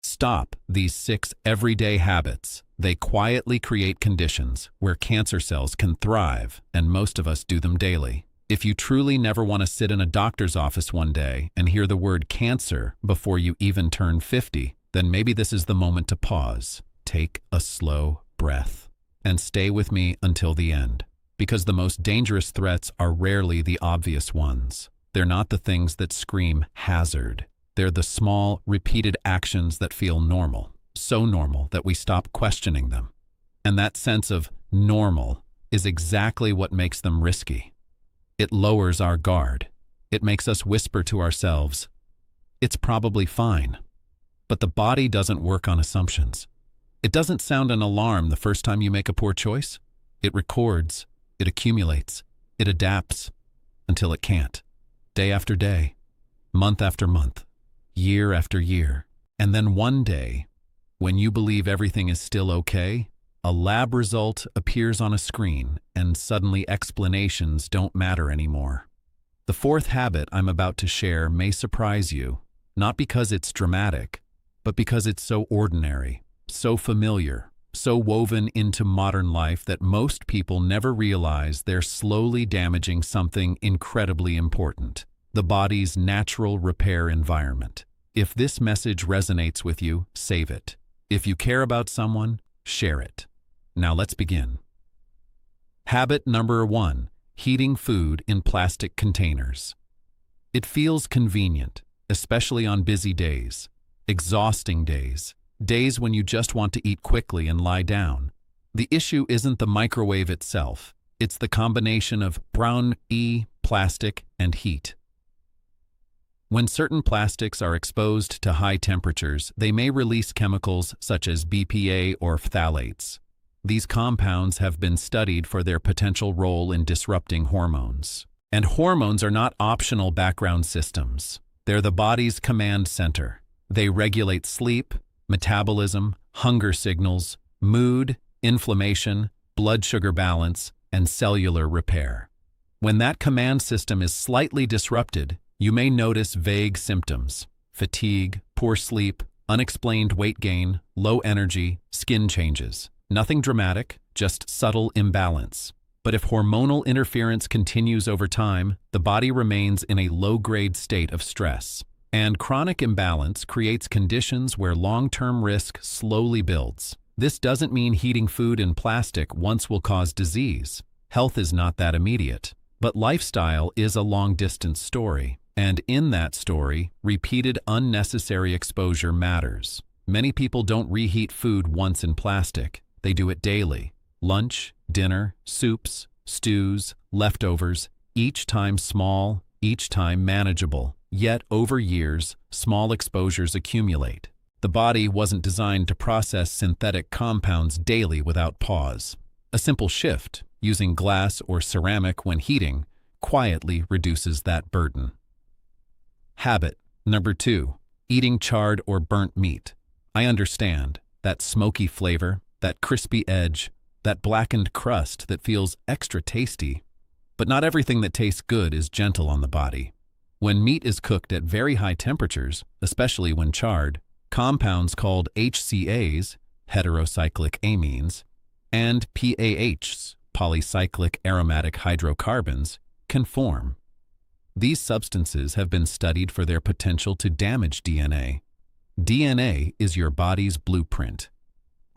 Stop these 6 everyday habits. They quietly create conditions where cancer cells can thrive, and most of us do them daily. If you truly never want to sit in a doctor's office one day and hear the word cancer before you even turn 50, then maybe this is the moment to pause, take a slow breath, and stay with me until the end. Because the most dangerous threats are rarely the obvious ones. They're not the things that scream hazard. They're the small, repeated actions that feel normal, so normal that we stop questioning them. And that sense of normal is exactly what makes them risky. It lowers our guard. It makes us whisper to ourselves, "It's probably fine." But the body doesn't work on assumptions. It doesn't sound an alarm the first time you make a poor choice. It records, it accumulates, it adapts until it can't. Day after day, month after month, year after year. And then one day, when you believe everything is still okay, a lab result appears on a screen and suddenly explanations don't matter anymore. The 4th habit I'm about to share may surprise you, not because it's dramatic, but because it's so ordinary, so familiar, so woven into modern life that most people never realize they're slowly damaging something incredibly important: the body's natural repair environment. If this message resonates with you, save it. If you care about someone, share it. Now let's begin. Habit number 1, heating food in plastic containers. It feels convenient, especially on busy days, exhausting days, days when you just want to eat quickly and lie down. The issue isn't the microwave itself, it's the combination of brown plastic and heat. When certain plastics are exposed to high temperatures, they may release chemicals such as BPA or phthalates. These compounds have been studied for their potential role in disrupting hormones. And hormones are not optional background systems. They're the body's command center. They regulate sleep, metabolism, hunger signals, mood, inflammation, blood sugar balance, and cellular repair. When that command system is slightly disrupted, you may notice vague symptoms: fatigue, poor sleep, unexplained weight gain, low energy, skin changes. Nothing dramatic, just subtle imbalance. But if hormonal interference continues over time, the body remains in a low-grade state of stress. And chronic imbalance creates conditions where long-term risk slowly builds. This doesn't mean heating food in plastic once will cause disease. Health is not that immediate. But lifestyle is a long-distance story. And in that story, repeated unnecessary exposure matters. Many people don't reheat food once in plastic. They do it daily. Lunch, dinner, soups, stews, leftovers, each time small, each time manageable. Yet, over years, small exposures accumulate. The body wasn't designed to process synthetic compounds daily without pause. A simple shift, using glass or ceramic when heating, quietly reduces that burden. Habit number 2, eating charred or burnt meat. I understand that smoky flavor, that crispy edge, that blackened crust that feels extra tasty. But not everything that tastes good is gentle on the body. When meat is cooked at very high temperatures, especially when charred, compounds called HCAs, heterocyclic amines, and PAHs, polycyclic aromatic hydrocarbons, can form. These substances have been studied for their potential to damage DNA. DNA is your body's blueprint.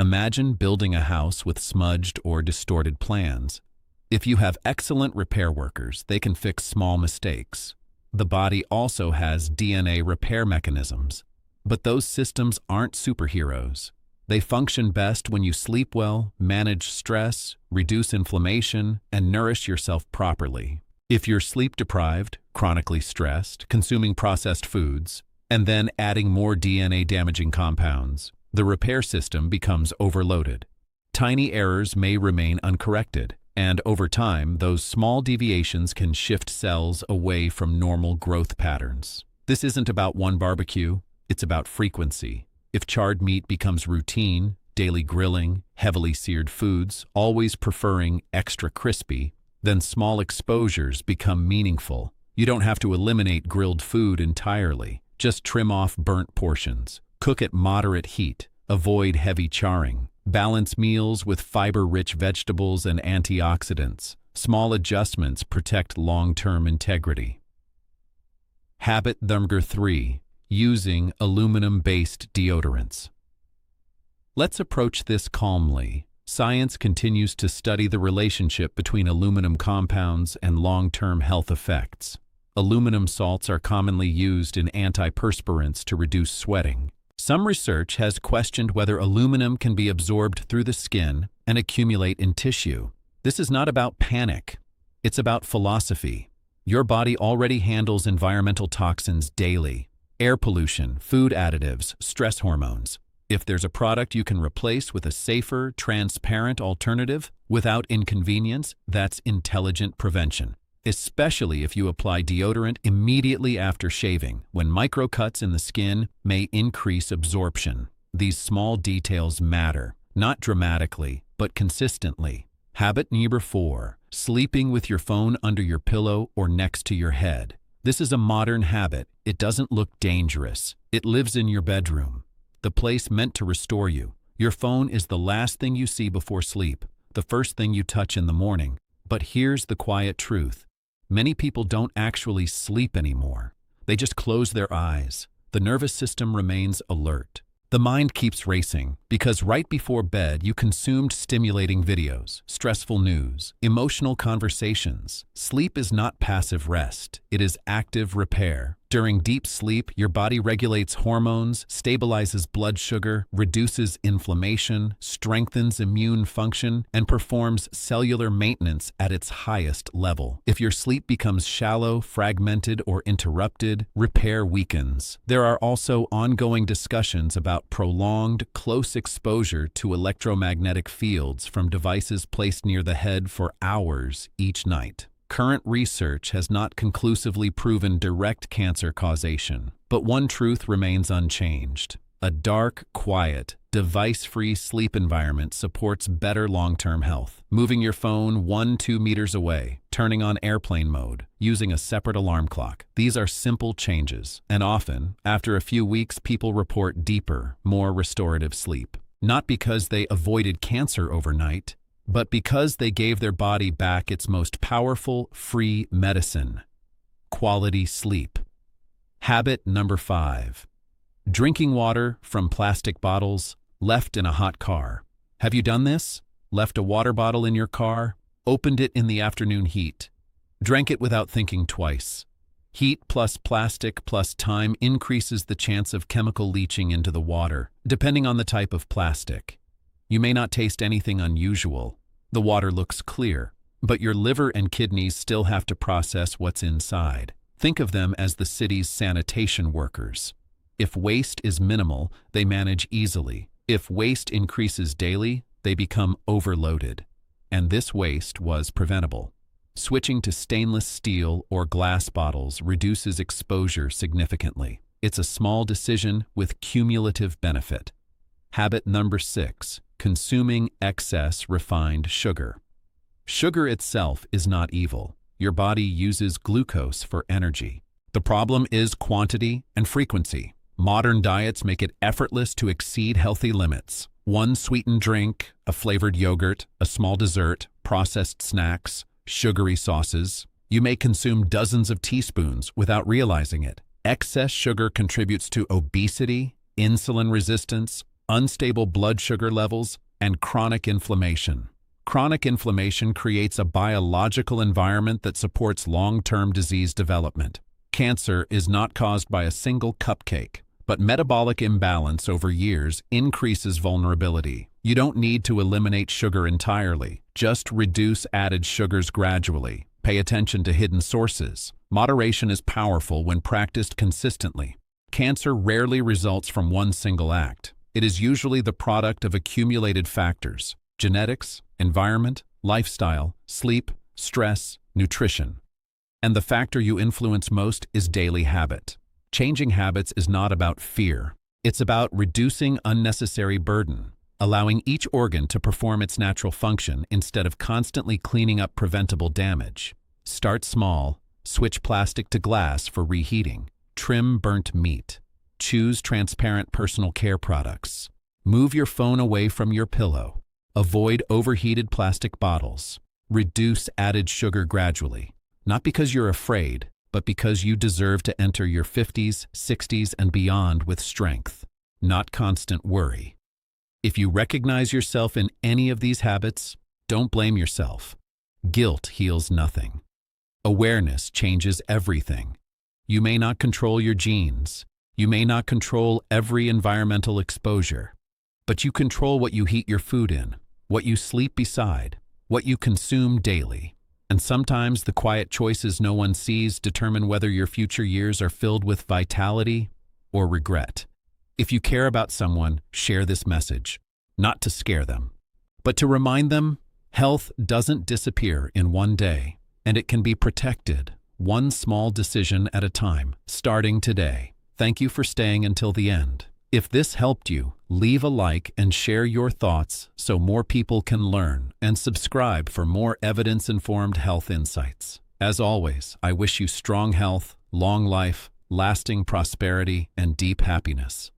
Imagine building a house with smudged or distorted plans. If you have excellent repair workers, they can fix small mistakes. The body also has DNA repair mechanisms. But those systems aren't superheroes. They function best when you sleep well, manage stress, reduce inflammation, and nourish yourself properly. If you're sleep-deprived, chronically stressed, consuming processed foods, and then adding more DNA-damaging compounds, the repair system becomes overloaded. Tiny errors may remain uncorrected, and over time, those small deviations can shift cells away from normal growth patterns. This isn't about one barbecue, it's about frequency. If charred meat becomes routine, daily grilling, heavily seared foods, always preferring extra crispy, then small exposures become meaningful. You don't have to eliminate grilled food entirely. Just trim off burnt portions. Cook at moderate heat. Avoid heavy charring. Balance meals with fiber-rich vegetables and antioxidants. Small adjustments protect long-term integrity. Habit number 3. Using aluminum-based deodorants. Let's approach this calmly. Science continues to study the relationship between aluminum compounds and long-term health effects. Aluminum salts are commonly used in antiperspirants to reduce sweating. Some research has questioned whether aluminum can be absorbed through the skin and accumulate in tissue. This is not about panic. It's about philosophy. Your body already handles environmental toxins daily: air pollution, food additives, stress hormones. If there's a product you can replace with a safer, transparent alternative without inconvenience, that's intelligent prevention. Especially if you apply deodorant immediately after shaving, when microcuts in the skin may increase absorption. These small details matter, not dramatically, but consistently. Habit number 4. Sleeping with your phone under your pillow or next to your head. This is a modern habit. It doesn't look dangerous. It lives in your bedroom, the place meant to restore you. Your phone is the last thing you see before sleep, the first thing you touch in the morning. But here's the quiet truth. Many people don't actually sleep anymore. They just close their eyes. The nervous system remains alert. The mind keeps racing because right before bed you consumed stimulating videos, stressful news, emotional conversations. Sleep is not passive rest. It is active repair. During deep sleep, your body regulates hormones, stabilizes blood sugar, reduces inflammation, strengthens immune function, and performs cellular maintenance at its highest level. If your sleep becomes shallow, fragmented, or interrupted, repair weakens. There are also ongoing discussions about prolonged, close exposure to electromagnetic fields from devices placed near the head for hours each night. Current research has not conclusively proven direct cancer causation, but one truth remains unchanged. A dark, quiet, device-free sleep environment supports better long-term health. Moving your phone 1-2 meters away, turning on airplane mode, using a separate alarm clock. These are simple changes, and often, after a few weeks, people report deeper, more restorative sleep. Not because they avoided cancer overnight, but because they gave their body back its most powerful, free medicine: quality sleep. Habit number 5. Drinking water from plastic bottles left in a hot car. Have you done this? Left a water bottle in your car, opened it in the afternoon heat, drank it without thinking twice. Heat plus plastic plus time increases the chance of chemical leaching into the water, depending on the type of plastic. You may not taste anything unusual. The water looks clear, but your liver and kidneys still have to process what's inside. Think of them as the city's sanitation workers. If waste is minimal, they manage easily. If waste increases daily, they become overloaded. And this waste was preventable. Switching to stainless steel or glass bottles reduces exposure significantly. It's a small decision with cumulative benefit. Habit number 6. Consuming excess refined sugar. Sugar itself is not evil. Your body uses glucose for energy. The problem is quantity and frequency. Modern diets make it effortless to exceed healthy limits. One sweetened drink, a flavored yogurt, a small dessert, processed snacks, sugary sauces. You may consume dozens of teaspoons without realizing it. Excess sugar contributes to obesity, insulin resistance, unstable blood sugar levels, and chronic inflammation. Chronic inflammation creates a biological environment that supports long-term disease development. Cancer is not caused by a single cupcake, but metabolic imbalance over years increases vulnerability. You don't need to eliminate sugar entirely. Just reduce added sugars gradually. Pay attention to hidden sources. Moderation is powerful when practiced consistently. Cancer rarely results from one single act. It is usually the product of accumulated factors: genetics, environment, lifestyle, sleep, stress, nutrition. And the factor you influence most is daily habit. Changing habits is not about fear. It's about reducing unnecessary burden, allowing each organ to perform its natural function instead of constantly cleaning up preventable damage. Start small, switch plastic to glass for reheating, trim burnt meat. Choose transparent personal care products. Move your phone away from your pillow. Avoid overheated plastic bottles. Reduce added sugar gradually, not because you're afraid, but because you deserve to enter your 50s, 60s, and beyond with strength, not constant worry. If you recognize yourself in any of these habits, don't blame yourself. Guilt heals nothing. Awareness changes everything. You may not control your genes. You may not control every environmental exposure, but you control what you heat your food in, what you sleep beside, what you consume daily. And sometimes the quiet choices no one sees determine whether your future years are filled with vitality or regret. If you care about someone, share this message, not to scare them, but to remind them health doesn't disappear in one day, and it can be protected, one small decision at a time, starting today. Thank you for staying until the end. If this helped you, leave a like and share your thoughts so more people can learn, and subscribe for more evidence-informed health insights. As always, I wish you strong health, long life, lasting prosperity, and deep happiness.